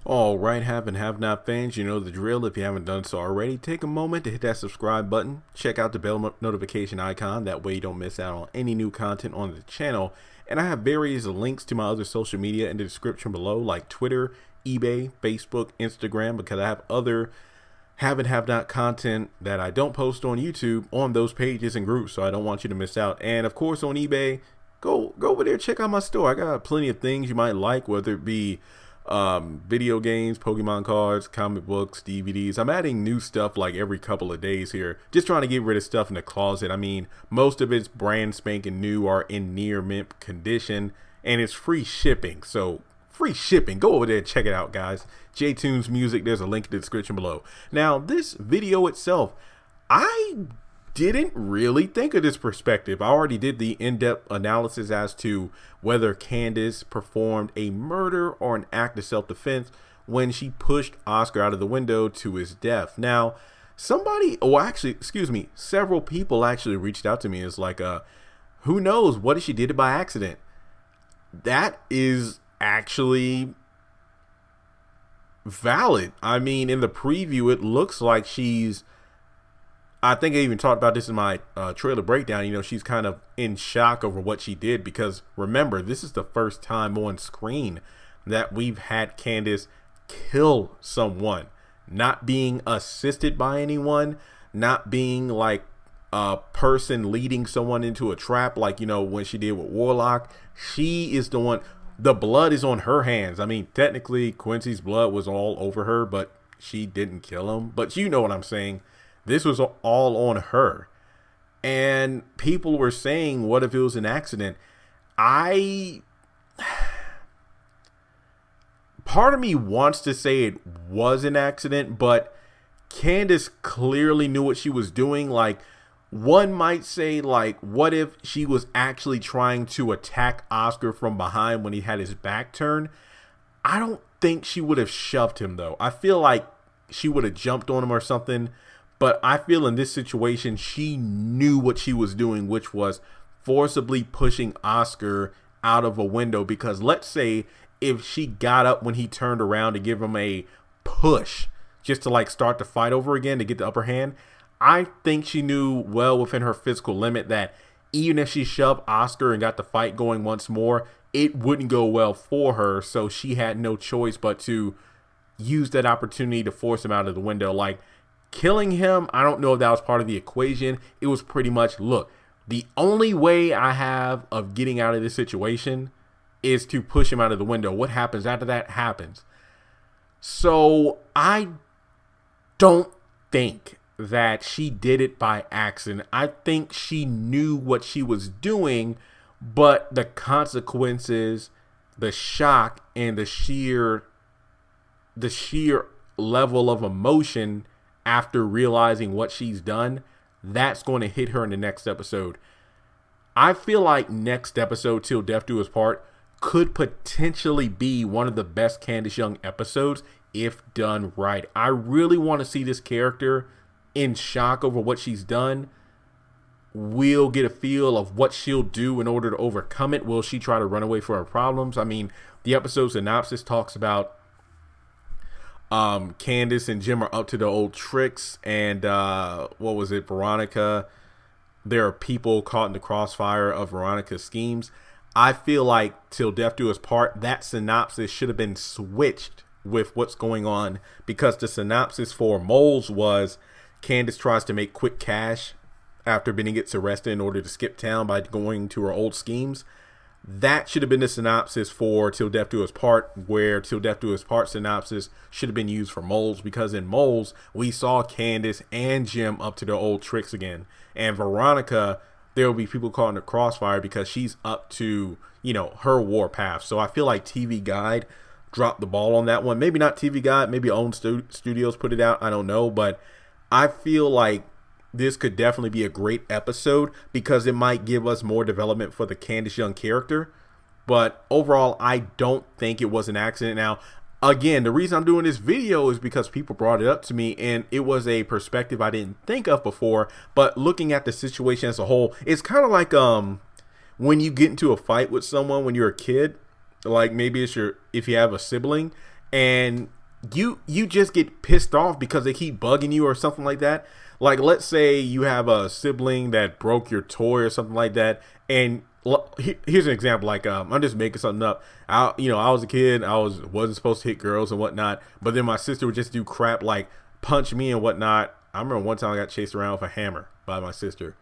All right, have and have not fans, you know the drill. If you haven't done so already, take a moment to hit that subscribe button. Check out the bell notification icon. That way you don't miss out on any new content on the channel. And I have various links to my other social media in the description below, like Twitter, eBay, Facebook, Instagram, because I have other have and have not content that I don't post on YouTube on those pages and groups, so I don't want you to miss out. And of course on eBay, go over there, check out my store. I got plenty of things you might like, whether it be video games, Pokemon cards, comic books, DVDs. I'm adding new stuff like every couple of days here, just trying to get rid of stuff in the closet. I mean, most of it's brand spanking new or in near mint condition, and it's free shipping. So free shipping, go over there and check it out, guys. J-Tunes Music, there's a link in the description below. Now this video itself, I didn't really think of this perspective. I already did the in-depth analysis as to whether Candace performed a murder or an act of self-defense when she pushed Oscar out of the window to his death. Now, several people actually reached out to me. It's like, who knows? What if she did it by accident? That is actually valid. I mean, in the preview, it looks like I think I even talked about this in my trailer breakdown. You know, she's kind of in shock over what she did because, remember, this is the first time on screen that we've had Candace kill someone, not being assisted by anyone, not being like a person leading someone into a trap like, you know, when she did with Warlock. She is the one, the blood is on her hands. I mean, technically, Quincy's blood was all over her, but she didn't kill him. But you know what I'm saying. This was all on her. And people were saying, what if it was an accident? Part of me wants to say it was an accident, but Candace clearly knew what she was doing. Like, one might say, like, what if she was actually trying to attack Oscar from behind when he had his back turned? I don't think she would have shoved him, though. I feel like she would have jumped on him or something. But I feel in this situation, she knew what she was doing, which was forcibly pushing Oscar out of a window. Because let's say if she got up when he turned around to give him a push just to like start the fight over again to get the upper hand, I think she knew well within her physical limit that even if she shoved Oscar and got the fight going once more, it wouldn't go well for her. So she had no choice but to use that opportunity to force him out of the window. Like, killing him, I don't know if that was part of the equation. It was pretty much, look, the only way I have of getting out of this situation is to push him out of the window. What happens after that happens. So I don't think that she did it by accident. I think she knew what she was doing, but the consequences, the shock, and the sheer level of emotion after realizing what she's done, that's going to hit her in the next episode. I feel like next episode, Till Death Do Us Part, could potentially be one of the best Candace Young episodes if done right. I really want to see this character in shock over what she's done. We'll get a feel of what she'll do in order to overcome it. Will she try to run away from her problems? I mean, the episode synopsis talks about Candace and Jim are up to the old tricks, and Veronica, there are people caught in the crossfire of Veronica's schemes. I feel like Till Death Do Us Part, that synopsis should have been switched with what's going on, because the synopsis for Moles was Candace tries to make quick cash after Benny gets arrested in order to skip town by going to her old schemes. That should have been the synopsis for Till Death Do Us Part, where Till Death Do Us Part synopsis should have been used for Moles, because in Moles, we saw Candace and Jim up to their old tricks again. And Veronica, there will be people caught in the crossfire because she's up to, you know, her warpath. So I feel like TV Guide dropped the ball on that one. Maybe not TV Guide, maybe own studios put it out. I don't know, but I feel like this could definitely be a great episode because it might give us more development for the Candace Young character. But overall, I don't think it was an accident. Now, again, the reason I'm doing this video is because people brought it up to me, and it was a perspective I didn't think of before. But looking at the situation as a whole, it's kind of like when you get into a fight with someone when you're a kid, like maybe it's if you have a sibling, and you just get pissed off because they keep bugging you or something like that. Like, let's say you have a sibling that broke your toy or something like that, and here's an example. Like, I'm just making something up. I was a kid. Wasn't supposed to hit girls and whatnot, but then my sister would just do crap like punch me and whatnot. I remember one time I got chased around with a hammer by my sister.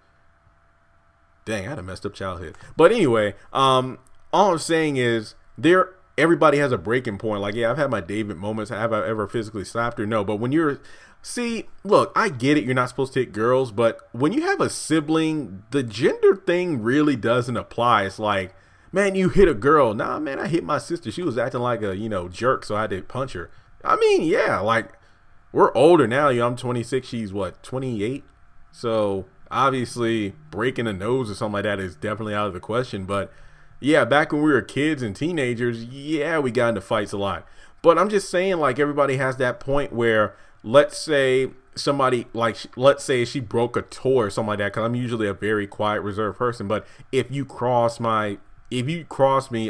Dang, I had a messed up childhood. But anyway, all I'm saying is everybody has a breaking point. Like, yeah, I've had my David moments. Have I ever physically slapped her? No. But when look, I get it. You're not supposed to hit girls, but when you have a sibling, the gender thing really doesn't apply. It's like, man, you hit a girl. Nah, man, I hit my sister. She was acting like a, jerk, so I had to punch her. I mean, yeah, like, we're older now. I'm 26. She's what, 28? So obviously breaking a nose or something like that is definitely out of the question. But yeah, back when we were kids and teenagers, yeah, we got into fights a lot. But I'm just saying, like, everybody has that point where, let's say she broke a toy or something like that, because I'm usually a very quiet, reserved person. But if you cross me,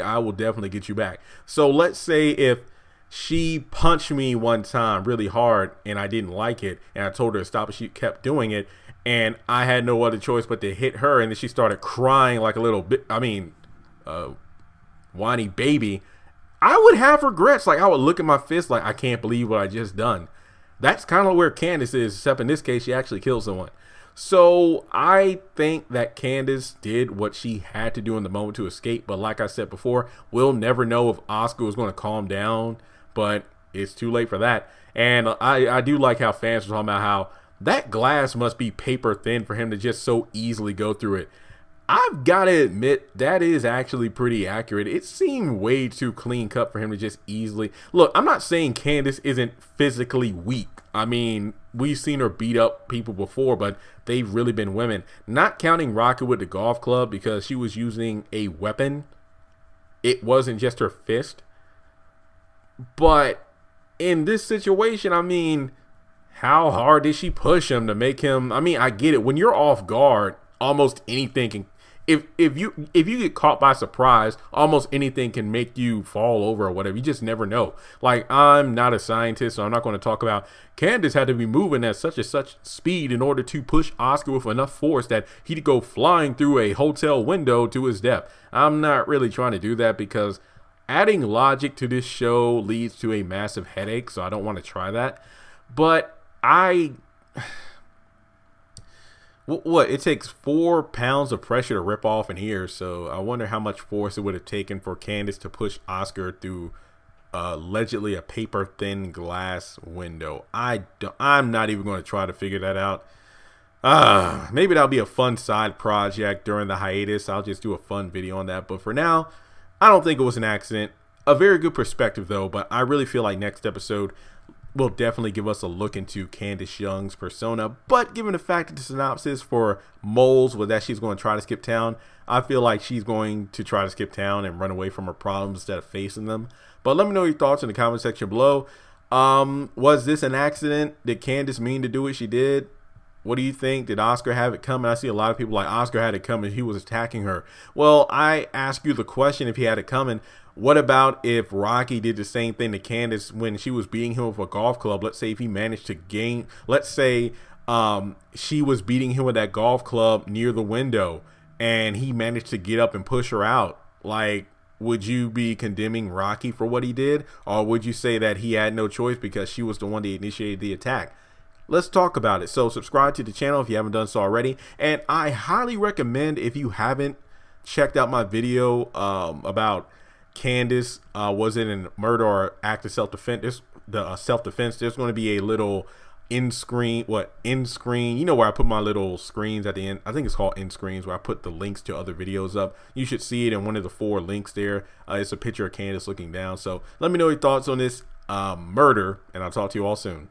I will definitely get you back. So let's say if she punched me one time really hard and I didn't like it, and I told her to stop, and she kept doing it, and I had no other choice but to hit her, and then she started crying like a little bit, whiny baby, I would have regrets. Like, I would look at my fist like, I can't believe what I just done. That's kind of where Candace is, except in this case, she actually killed someone. So I think that Candace did what she had to do in the moment to escape. But like I said before, we'll never know if Oscar was going to calm down, but it's too late for that. And I do like how fans were talking about how that glass must be paper thin for him to just so easily go through it. I've got to admit, that is actually pretty accurate. It seemed way too clean cut for him to just easily... Look, I'm not saying Candace isn't physically weak. I mean, we've seen her beat up people before, but they've really been women. Not counting Rocket with the golf club because she was using a weapon. It wasn't just her fist. But in this situation, I mean, how hard did she push him to make him... I mean, I get it. When you're off guard, almost anything can... If you get caught by surprise, almost anything can make you fall over or whatever. You just never know. Like, I'm not a scientist, so I'm not going to talk about Candace had to be moving at such and such speed in order to push Oscar with enough force that he'd go flying through a hotel window to his death. I'm not really trying to do that because adding logic to this show leads to a massive headache, so I don't want to try that. But What it takes 4 pounds of pressure to rip off an ear, so I wonder how much force it would have taken for Candace to push Oscar through allegedly a paper thin glass window. I'm not even going to try to figure that out. Maybe that'll be a fun side project during the hiatus. I'll just do a fun video on that, but for now, I don't think it was an accident. A very good perspective though, but I really feel like next episode will definitely give us a look into Candace Young's persona. But given the fact that the synopsis for Moles was that she's going to try to skip town, I feel like she's going to try to skip town and run away from her problems instead of facing them. But let me know your thoughts in the comment section below. Was this an accident? Did Candace mean to do what she did? What do you think? Did Oscar have it coming? I see a lot of people like Oscar had it coming. He was attacking her. Well, I ask you the question, if he had it coming, what about if Rocky did the same thing to Candace when she was beating him with a golf club? Let's say if he managed to gain, let's say she was beating him with that golf club near the window and he managed to get up and push her out. Like, would you be condemning Rocky for what he did? Or would you say that he had no choice because she was the one that initiated the attack? Let's talk about it. So subscribe to the channel if you haven't done so already. And I highly recommend, if you haven't checked out my video about Candace, was it a murder or act of self-defense? Self-defense. There's going to be a little end screen, you know, where I put my little screens at the end. I think it's called end screens, where I put the links to other videos up. You should see it in one of the 4 links there. It's a picture of Candace looking down. So let me know your thoughts on this murder, and I'll talk to you all soon.